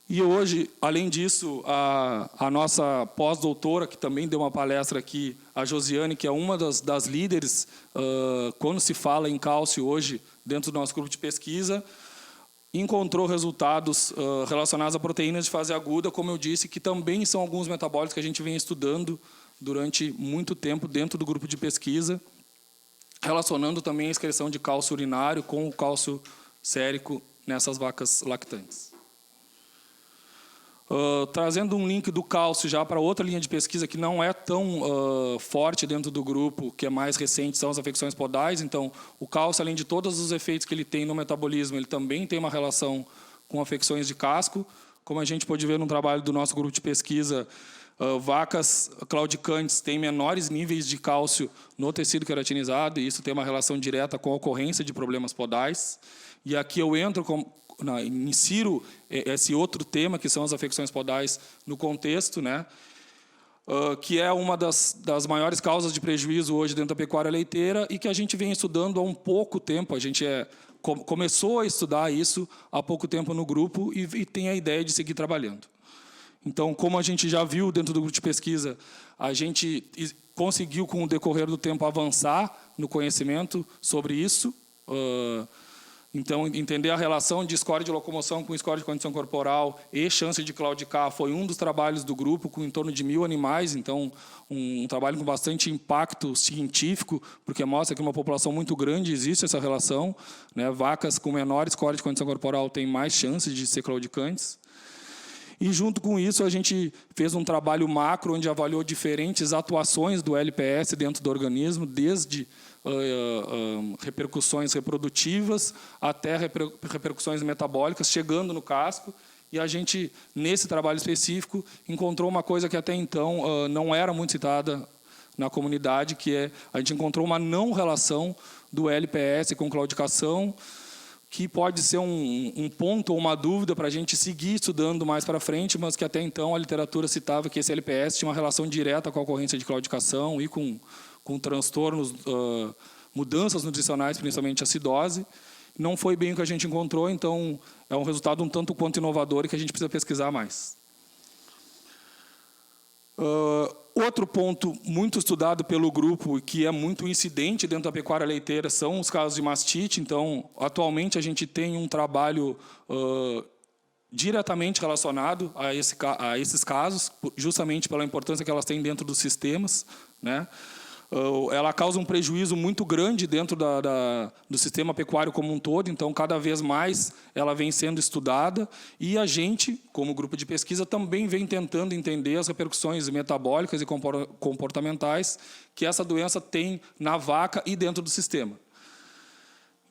E hoje, além disso, a nossa pós-doutora, que também deu uma palestra aqui, a Josiane, que é uma das líderes quando se fala em cálcio hoje dentro do nosso grupo de pesquisa, encontrou resultados relacionados a proteínas de fase aguda, como eu disse, que também são alguns metabólitos que a gente vem estudando durante muito tempo dentro do grupo de pesquisa, relacionando também a excreção de cálcio urinário com o cálcio sérico nessas vacas lactantes. Trazendo um link do cálcio já para outra linha de pesquisa que não é tão forte dentro do grupo, que é mais recente, são as afecções podais. Então, o cálcio, além de todos os efeitos que ele tem no metabolismo, ele também tem uma relação com afecções de casco. Como a gente pode ver no trabalho do nosso grupo de pesquisa, vacas claudicantes têm menores níveis de cálcio no tecido queratinizado, e isso tem uma relação direta com a ocorrência de problemas podais. E aqui eu entro insiro esse outro tema, que são as afecções podais, no contexto, né? Que é uma das maiores causas de prejuízo hoje dentro da pecuária leiteira e que a gente vem estudando há um pouco tempo. A gente começou a estudar isso há pouco tempo no grupo e tem a ideia de seguir trabalhando. Então, como a gente já viu dentro do grupo de pesquisa, a gente conseguiu, com o decorrer do tempo, avançar no conhecimento sobre isso. Então, entender a relação de score de locomoção com score de condição corporal e chance de claudicar foi um dos trabalhos do grupo, com em torno de 1000 animais. Então, um trabalho com bastante impacto científico, porque mostra que uma população muito grande existe essa relação, né? Vacas com menor score de condição corporal têm mais chances de ser claudicantes. E, junto com isso, a gente fez um trabalho macro, onde avaliou diferentes atuações do LPS dentro do organismo, desde repercussões reprodutivas até repercussões metabólicas, chegando no casco. E a gente, nesse trabalho específico, encontrou uma coisa que até então não era muito citada na comunidade, que é a gente encontrou uma não relação do LPS com claudicação, que pode ser um ponto ou uma dúvida para a gente seguir estudando mais para frente, mas que até então a literatura citava que esse LPS tinha uma relação direta com a ocorrência de claudicação e com transtornos, mudanças nutricionais, principalmente acidose. Não foi bem o que a gente encontrou, então é um resultado um tanto quanto inovador e que a gente precisa pesquisar mais. Outro ponto muito estudado pelo grupo e que é muito incidente dentro da pecuária leiteira são os casos de mastite. Então, atualmente, a gente tem um trabalho diretamente relacionado a esses casos, justamente pela importância que elas têm dentro dos sistemas, né? Ela causa um prejuízo muito grande dentro do sistema pecuário como um todo, então, cada vez mais ela vem sendo estudada e a gente, como grupo de pesquisa, também vem tentando entender as repercussões metabólicas e comportamentais que essa doença tem na vaca e dentro do sistema.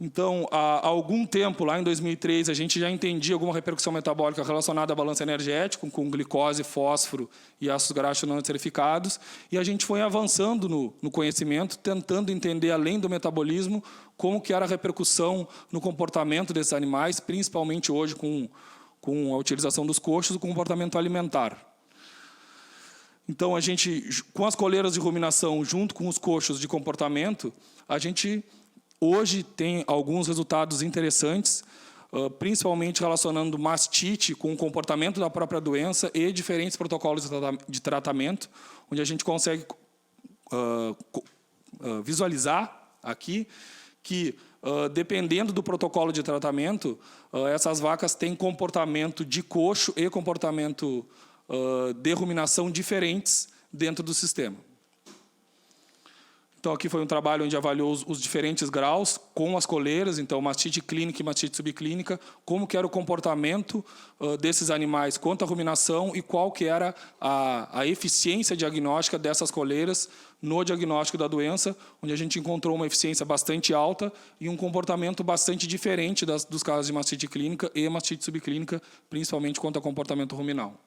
Então, há algum tempo, lá em 2003, a gente já entendia alguma repercussão metabólica relacionada à balança energética, com glicose, fósforo e ácidos graxos não esterificados, e a gente foi avançando no conhecimento, tentando entender, além do metabolismo, como que era a repercussão no comportamento desses animais, principalmente hoje com a utilização dos coxos, o comportamento alimentar. Então, a gente, com as coleiras de ruminação, junto com os coxos de comportamento, a gente hoje tem alguns resultados interessantes, principalmente relacionando mastite com o comportamento da própria doença e diferentes protocolos de tratamento, onde a gente consegue visualizar aqui que, dependendo do protocolo de tratamento, essas vacas têm comportamento de coxo e comportamento de ruminação diferentes dentro do sistema. Então, aqui foi um trabalho onde avaliou os diferentes graus com as coleiras, então, mastite clínica e mastite subclínica, como que era o comportamento desses animais quanto à ruminação e qual que era a eficiência diagnóstica dessas coleiras no diagnóstico da doença, onde a gente encontrou uma eficiência bastante alta e um comportamento bastante diferente dos casos de mastite clínica e mastite subclínica, principalmente quanto ao comportamento ruminal.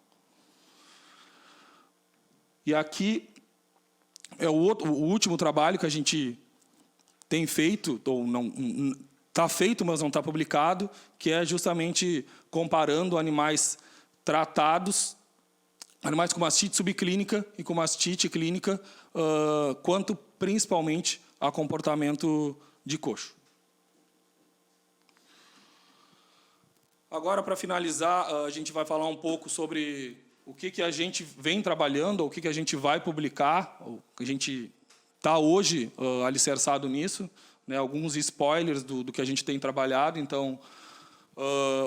E aqui é o último trabalho que a gente tem feito, ou não está feito, mas não está publicado, que é justamente comparando animais tratados, animais com mastite subclínica e com mastite clínica, quanto principalmente a comportamento de coxo. Agora, para finalizar, a gente vai falar um pouco sobre o que a gente vem trabalhando, o que a gente vai publicar, o que a gente está hoje alicerçado nisso, né, alguns spoilers do que a gente tem trabalhado. Então,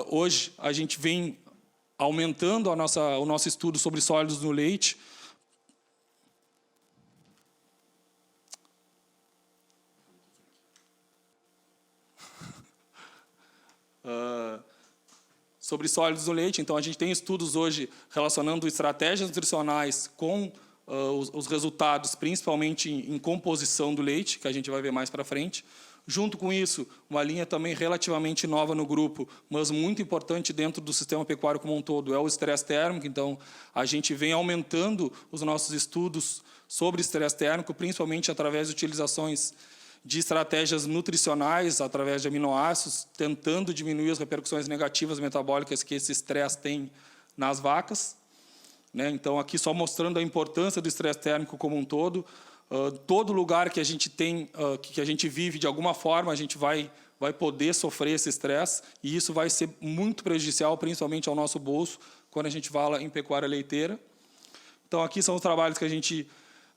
hoje a gente vem aumentando o nosso estudo sobre sólidos no leite. Sobre sólidos no leite. Então, a gente tem estudos hoje relacionando estratégias nutricionais com os resultados, principalmente em composição do leite, que a gente vai ver mais para frente. Junto com isso, uma linha também relativamente nova no grupo, mas muito importante dentro do sistema pecuário como um todo, é o estresse térmico. Então, a gente vem aumentando os nossos estudos sobre estresse térmico, principalmente através de utilizações de estratégias nutricionais, através de aminoácidos, tentando diminuir as repercussões negativas metabólicas que esse estresse tem nas vacas, né? Então, aqui só mostrando a importância do estresse térmico como um todo. Todo lugar que a gente tem, que a gente vive, de alguma forma, a gente vai poder sofrer esse estresse, e isso vai ser muito prejudicial, principalmente ao nosso bolso, quando a gente fala em pecuária leiteira. Então, aqui são os trabalhos que a gente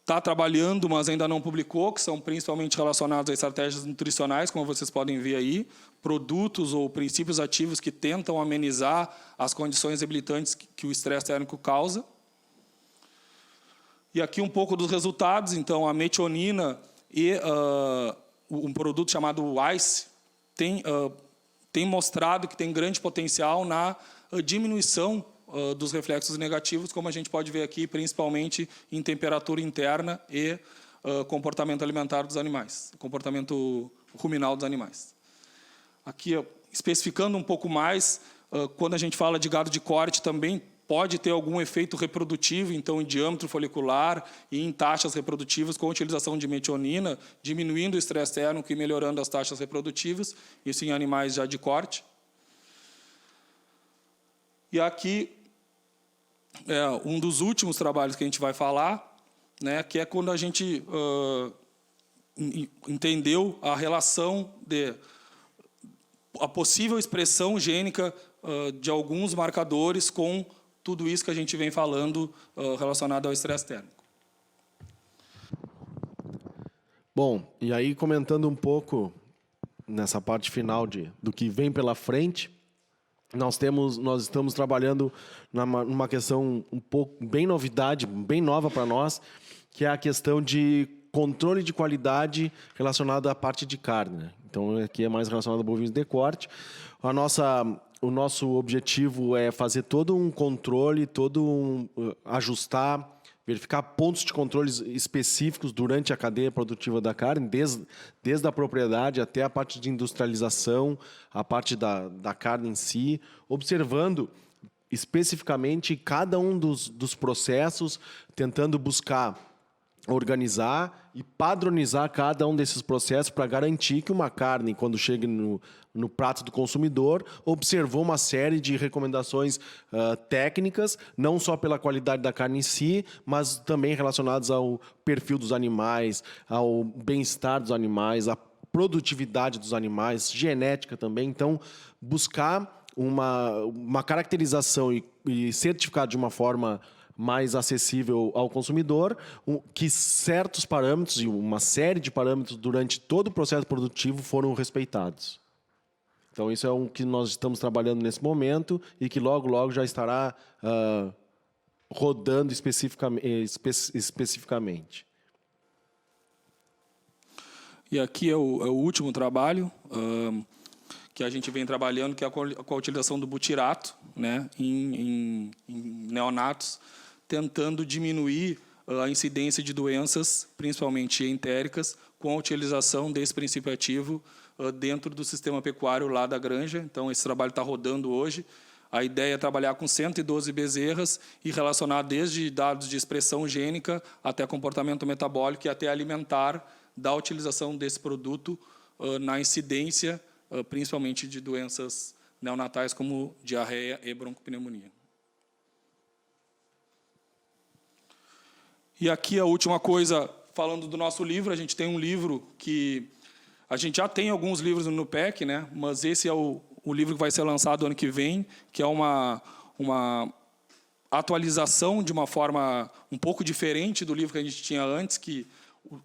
está trabalhando, mas ainda não publicou, que são principalmente relacionados a estratégias nutricionais, como vocês podem ver aí, produtos ou princípios ativos que tentam amenizar as condições debilitantes que o estresse térmico causa. E aqui um pouco dos resultados. Então, a metionina e um produto chamado WICE tem mostrado que tem grande potencial na diminuição dos reflexos negativos, como a gente pode ver aqui, principalmente em temperatura interna e comportamento alimentar dos animais, comportamento ruminal dos animais. Aqui, especificando um pouco mais, Quando a gente fala de gado de corte, também pode ter algum efeito reprodutivo, então, em diâmetro folicular e em taxas reprodutivas, com a utilização de metionina, diminuindo o estresse térmico e melhorando as taxas reprodutivas, isso em animais já de corte. E aqui é um dos últimos trabalhos que a gente vai falar, né, que é quando a gente entendeu a relação a possível expressão gênica de alguns marcadores com tudo isso que a gente vem falando relacionado ao estresse térmico. Bom, e aí comentando um pouco nessa parte final do que vem pela frente, nós estamos trabalhando numa questão um pouco bem novidade, bem nova para nós, que é a questão de controle de qualidade relacionado à parte de carne, né? Então, aqui é mais relacionado a bovinos de corte. O nosso objetivo é fazer todo um controle, ajustar, verificar pontos de controles específicos durante a cadeia produtiva da carne, desde a propriedade até a parte de industrialização, a parte da carne em si, observando especificamente cada um dos processos, tentando buscar organizar e padronizar cada um desses processos para garantir que uma carne, quando chega no prato do consumidor, observou uma série de recomendações técnicas, não só pela qualidade da carne em si, mas também relacionadas ao perfil dos animais, ao bem-estar dos animais, à produtividade dos animais, genética também. Então, buscar uma caracterização e certificar de uma forma mais acessível ao consumidor, que certos parâmetros e uma série de parâmetros durante todo o processo produtivo foram respeitados. Então, isso é o que nós estamos trabalhando nesse momento e que logo, logo já estará rodando especificamente. E aqui é o último trabalho que a gente vem trabalhando, que é com a utilização do butirato, né, em neonatos, tentando diminuir a incidência de doenças, principalmente entéricas, com a utilização desse princípio ativo dentro do sistema pecuário lá da granja. Então, esse trabalho está rodando hoje. A ideia é trabalhar com 112 bezerras e relacionar desde dados de expressão gênica até comportamento metabólico e até alimentar da utilização desse produto na incidência, principalmente de doenças neonatais como diarreia e broncopneumonia. E aqui a última coisa, falando do nosso livro, a gente tem um livro que... A gente já tem alguns livros no NUPEC, né? Mas esse é o livro que vai ser lançado ano que vem, que é uma atualização de uma forma um pouco diferente do livro que a gente tinha antes, que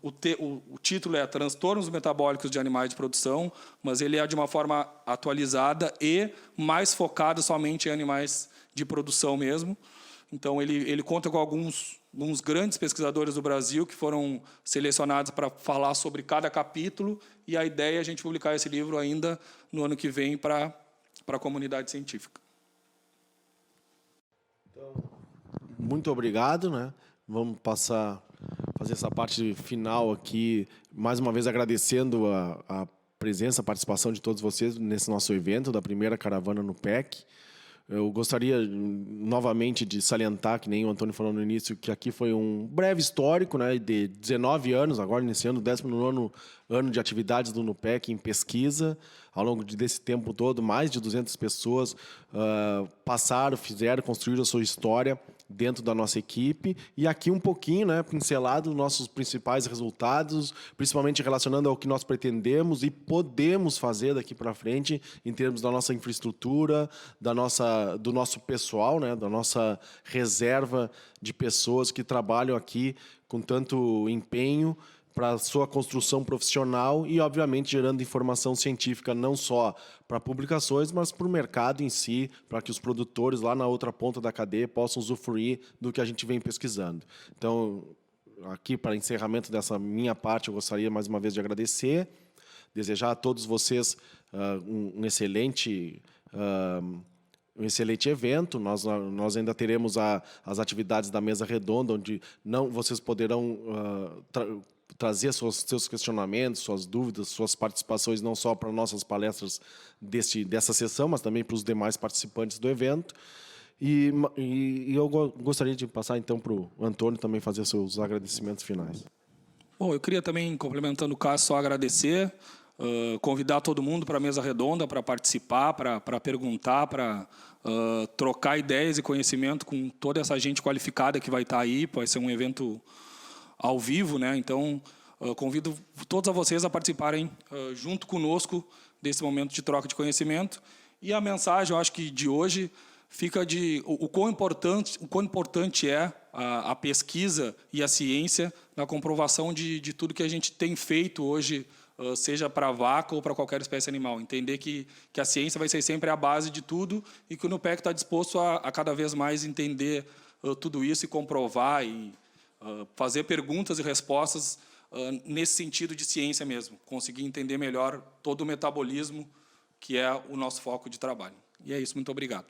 o título é Transtornos Metabólicos de Animais de Produção, mas ele é de uma forma atualizada e mais focado somente em animais de produção mesmo. Então, ele conta com alguns grandes pesquisadores do Brasil que foram selecionados para falar sobre cada capítulo, e a ideia é a gente publicar esse livro ainda no ano que vem para a comunidade científica. Então, muito obrigado, né? Vamos fazer essa parte final aqui, mais uma vez agradecendo a presença, a participação de todos vocês nesse nosso evento da primeira caravana NUPEC. Eu gostaria novamente de salientar, que nem o Antônio falou no início, que aqui foi um breve histórico, né, de 19 anos, agora iniciando o 19º ano de atividades do NUPEC em pesquisa. Ao longo desse tempo todo, mais de 200 pessoas construíram a sua história dentro da nossa equipe. E aqui um pouquinho, né, pincelado, nossos principais resultados, principalmente relacionando ao que nós pretendemos e podemos fazer daqui para frente em termos da nossa infraestrutura, do nosso pessoal, né, da nossa reserva de pessoas que trabalham aqui com tanto empenho para a sua construção profissional e, obviamente, gerando informação científica não só para publicações, mas para o mercado em si, para que os produtores lá na outra ponta da cadeia possam usufruir do que a gente vem pesquisando. Então, aqui, para encerramento dessa minha parte, eu gostaria mais uma vez de agradecer, desejar a todos vocês um excelente evento. Nós ainda teremos as atividades da mesa redonda, onde vocês poderão trazer seus questionamentos, suas dúvidas, suas participações, não só para nossas palestras dessa sessão, mas também para os demais participantes do evento. E eu gostaria de passar, então, para o Antônio também fazer seus agradecimentos finais. Bom, eu queria também, complementando o caso, só agradecer, convidar todo mundo para a mesa redonda, para participar, para perguntar, para trocar ideias e conhecimento com toda essa gente qualificada que vai estar aí. Vai ser um evento ao vivo, né? Então, convido todos a vocês a participarem junto conosco desse momento de troca de conhecimento. E a mensagem, eu acho que de hoje, fica de o quão importante é a pesquisa e a ciência na comprovação de tudo que a gente tem feito hoje, seja para a vaca ou para qualquer espécie animal. Entender que a ciência vai ser sempre a base de tudo e que o NUPEC está disposto a cada vez mais entender tudo isso e comprovar e fazer perguntas e respostas nesse sentido de ciência mesmo, conseguir entender melhor todo o metabolismo, que é o nosso foco de trabalho. E é isso, muito obrigado.